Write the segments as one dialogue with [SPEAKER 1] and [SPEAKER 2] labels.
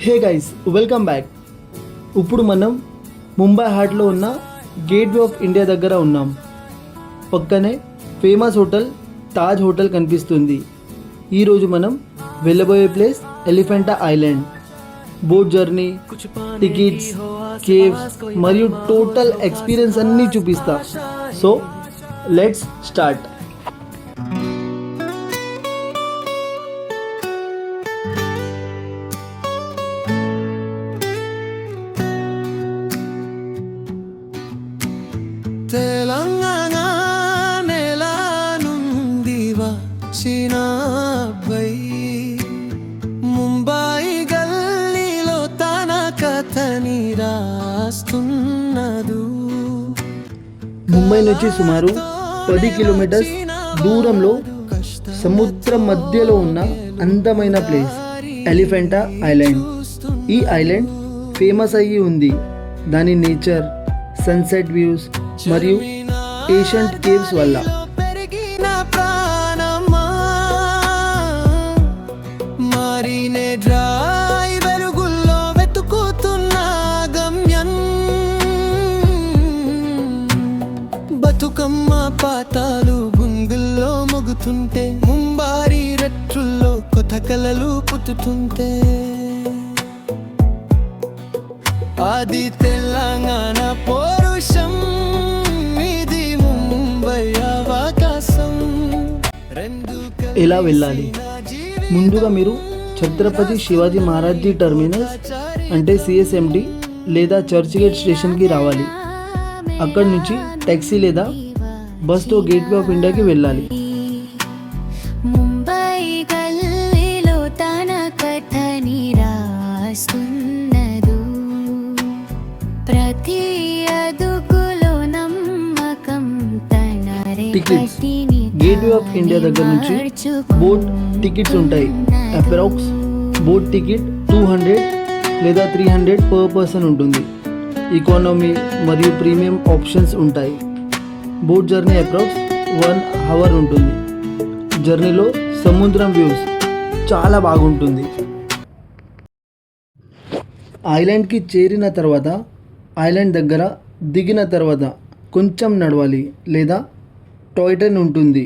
[SPEAKER 1] Hey guys, welcome back. ఇప్పుడు మనం ముంబై హార్ట్లో ఉన్న గేట్వే ఆఫ్ ఇండియా దగ్గర ఉన్నాం. పక్కనే ఫేమస్ హోటల్ తాజ్ హోటల్ కనిపిస్తుంది. ఈరోజు మనం వెళ్ళబోయే place Elephanta island. Boat journey, tickets, caves మరియు టోటల్ ఎక్స్పీరియన్స్ అన్నీ చూపిస్తా. So let's start.
[SPEAKER 2] తెలంగాణ నేల నుండి వచ్చిన ముంబై గల్లీలో తన కథని రాస్తున్నదు.
[SPEAKER 1] ముంబై నుంచి సుమారు 10 కిలోమీటర్స్ దూరంలో సముద్రం మధ్యలో ఉన్న అందమైన ప్లేస్ ఎలిఫెంటా ఐలాండ్. ఈ ఐలాండ్ ఫేమస్ అయ్యి ఉంది దాని నేచర్, సన్సెట్ వ్యూస్ మరియు ఏషియంట్ కేవ్స్ వల్ల.
[SPEAKER 2] బతుకమ్మ పాతాలు గుంగుల్లో మొగుతుంటే, ముంబారి రెట్టుల్లో కొత్త కలలు పుట్టుతుంటే, అది తెలంగాణ పౌరుషం, ఇది ముంబై అవకాశం.
[SPEAKER 1] ఎలా వెళ్ళాలి? ముందుగా మీరు ఛత్రపతి శివాజీ మహారాజ్జీ టర్మినస్ అంటే సిఎస్ఎండి లేదా చర్చ్ గేట్ స్టేషన్కి రావాలి. అక్కడి నుంచి ట్యాక్సీ లేదా బస్తో గేట్వే ఆఫ్ ఇండియాకి వెళ్ళాలి.
[SPEAKER 3] ముంబై గల్లీలో తన కథని రాస్తున్నదు, ప్రతి అదుగులో నమ్మకం తన
[SPEAKER 1] టికెట్స్ గేట్వే ఆఫ్ ఇండియా దగ్గర నుంచి బోట్ టికెట్స్ ఉంటాయి. అప్రాక్స్ బోట్ టికెట్ 200 లేదా 300 పర్ పర్సన్ ఉంటుంది. ఎకానమీ మరియు ప్రీమియం ఆప్షన్స్ ఉంటాయి. బోట్ జర్నీ అప్రాక్స్ 1 అవర్ ఉంటుంది. జర్నీలో సముద్రం వ్యూస్ చాలా బాగుంటుంది. ఐలాండ్కి చేరిన తర్వాత ఐలాండ్ దగ్గర దిగిన తర్వాత కొంచెం నడవాలి లేదా టాయ్ ట్రైన్ ఉంటుంది.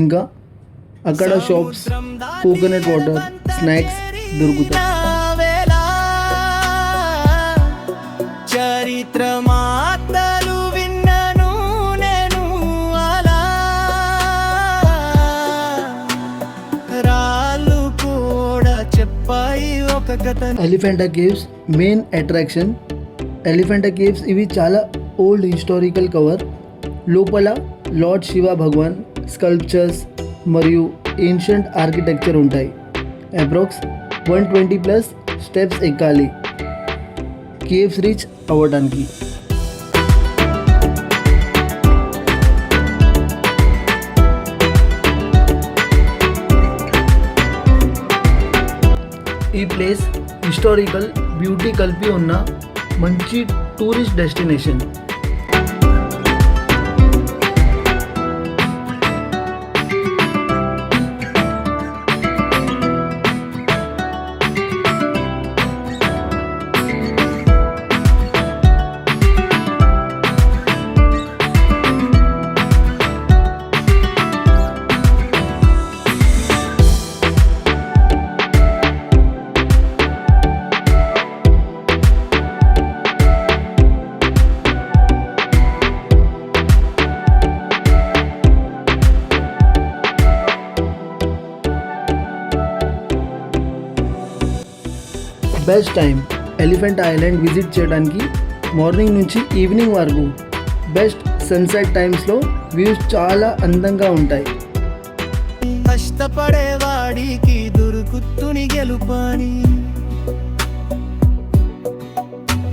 [SPEAKER 1] ఇంకా అక్కడ షాప్స్, కోకోనట్ వాటర్, స్నాక్స్ దొరుకుతాయి.
[SPEAKER 2] చరిత్ర మాటలు విన్నాను నేను అలా, రాళ్ళు కూడా చెప్పాయి ఒక కథ.
[SPEAKER 1] Elephanta caves main attraction. Elephanta caves ఇవి చాలా ఓల్డ్ హిస్టారికల్ కవర్. లోపల లార్డ్ శివ భగవాన్ స్కల్ప్చర్స్ మరియు ఏన్షియంట్ ఆర్కిటెక్చర్ ఉంటాయి. అప్రాక్స్ 120+ స్టెప్స్ ఎక్కాలి కేవ్స్ రీచ్ అవ్వడానికి. ఈ ప్లేస్ హిస్టారికల్ బ్యూటీ కలిపి ఉన్న మంచి tourist destination. Best time Elephanta island visit చేయడానికి మార్నింగ్ నుంచి ఈవినింగ్ వరకు. బెస్ట్ సన్సెట్ టైమ్స్లో వ్యూస్ చాలా అందంగా ఉంటాయి.
[SPEAKER 2] కష్టపడేవాడికి దొరుకుతుని గెలుపని,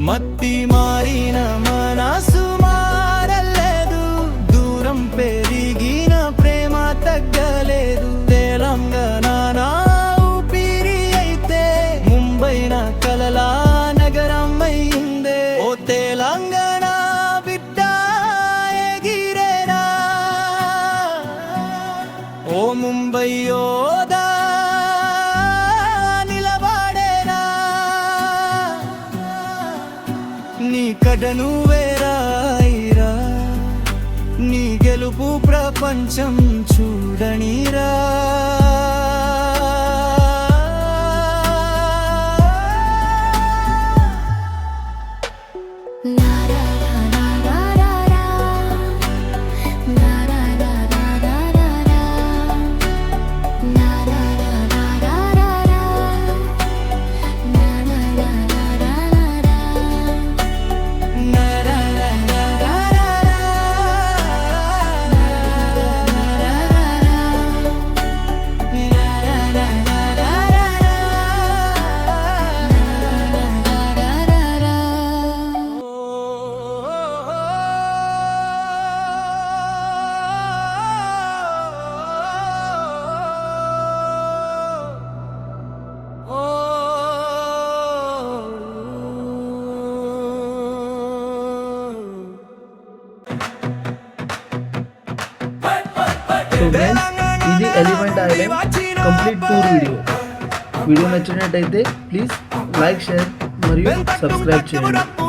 [SPEAKER 2] మత్తి మారిన మనసు మారలేదు, దూరం పెరిగిన ప్రేమ తగ్గలేదు. తెలంగాణ ఊపిరి అయితే ముంబై నా కలలా నగరం అయిందే. ఓ తెలంగాణ బిడ్డ ఎగిరేనా, ఓ ముంబై యోధా నిలబడేనా. ఇక్కడ నువ్వేరాయిరా, నీ గెలుపు ప్రపంచం చూడనిరా.
[SPEAKER 1] సో ఫ్రెండ్స్, ఇది elephant island complete tour video నచ్చినట్టయితే ప్లీజ్ లైక్, షేర్ మరియు సబ్స్క్రైబ్ చేయండి.